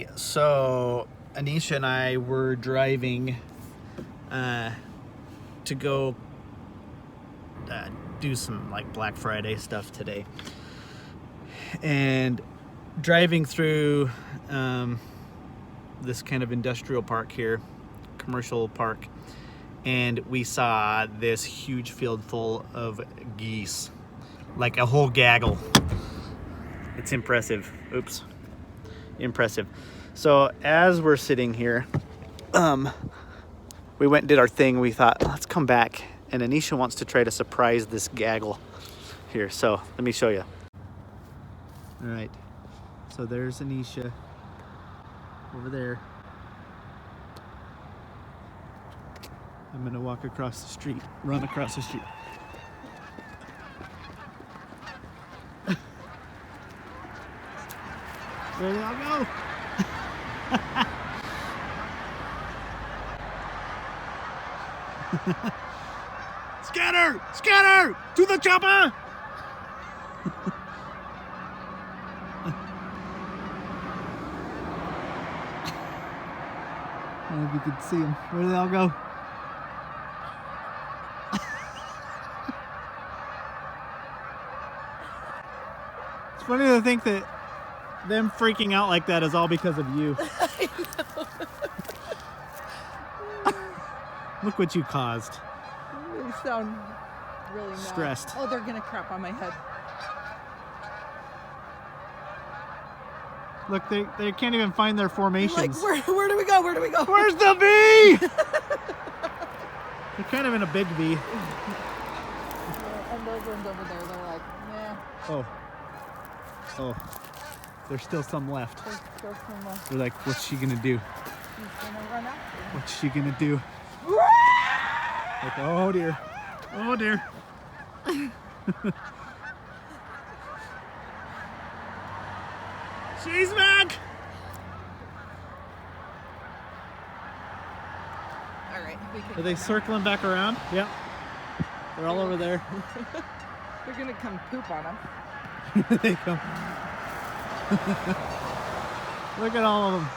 Alrighty, so Anisha and I were driving to go do some like Black Friday stuff today, and driving through this kind of industrial park here, commercial park, and we saw this huge field full of geese, like a whole gaggle. It's impressive. Oops. Impressive. So as we're sitting here, we went and did our thing. We thought, let's come back, and Anisha wants to try to surprise this gaggle here. So let me show you. All right, so there's Anisha over there. I'm gonna walk across the street, run across the street. Where did I go? Scatter! Scatter! To the chopper! I don't know if you could see them. Where did they all go? It's funny to think that them freaking out like that is all because of you. I know. Look what you caused. You sound really mad. Stressed. Oh, they're gonna crap on my head. Look, they can't even find their formations. Like, where do we go? Where do we go? Where's the V? They're kind of in a big V. And those ones over there, they're like, nah. Oh. Oh. There's still some left. There's still some left. They're like, what's she gonna do? She's gonna run after me. What's she gonna do? Like, oh dear. Oh dear. She's back! Alright, we can. Are they circling back around? Yep. They're all over there. They're gonna come poop on them. They come. Look at all of them.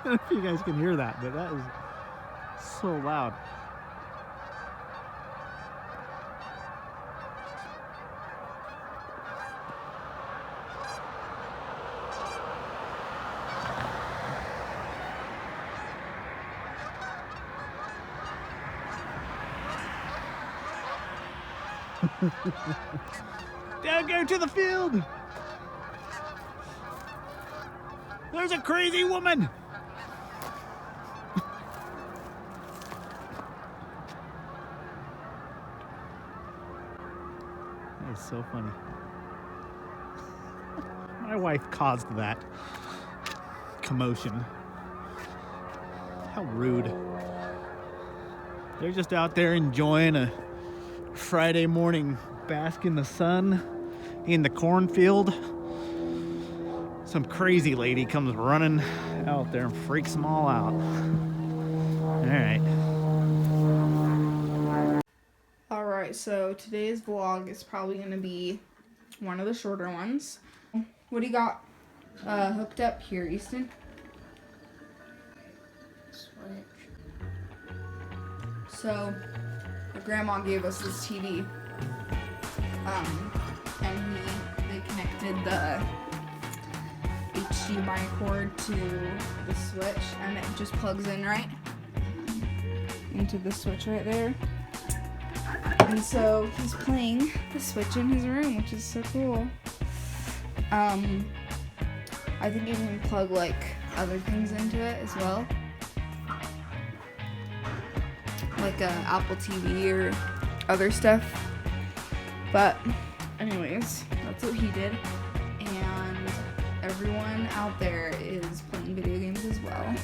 I don't know if you guys can hear that, but that is so loud. Down, go to the field. There's a crazy woman. That is so funny. My wife caused that commotion. How rude. They're just out there enjoying a Friday morning bask in the sun in the cornfield. Some crazy lady comes running out there and freaks them all out. Alright, so today's vlog is probably going to be one of the shorter ones. What do you got hooked up here, Easton? Switch. So, my grandma gave us this TV, and they connected the HDMI cord to the switch, and it just plugs in right into the switch right there. And so he's playing the Switch in his room, which is so cool. I think you can plug like other things into it as well, like Apple TV or other stuff. But anyways, that's what he did, and everyone out there is playing video games as well.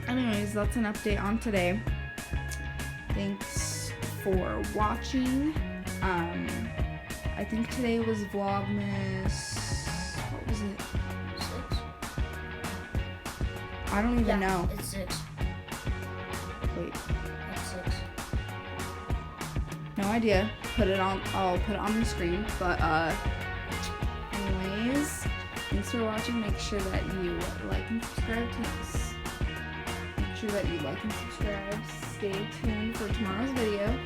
Anyways, that's an update on today. Thanks for watching. I think today was Vlogmas. What was it? 6. I don't even know. It's 6. Wait. That's 6. No idea. I'll put it on the screen. But anyways, thanks for watching. Make sure that you like and subscribe to us. Make sure that you like and subscribe. Stay tuned for tomorrow's video.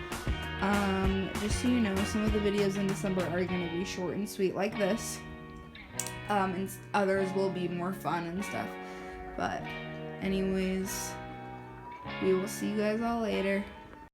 Just so you know, some of the videos in December are going to be short and sweet like this. And others will be more fun and stuff. But anyways, we will see you guys all later.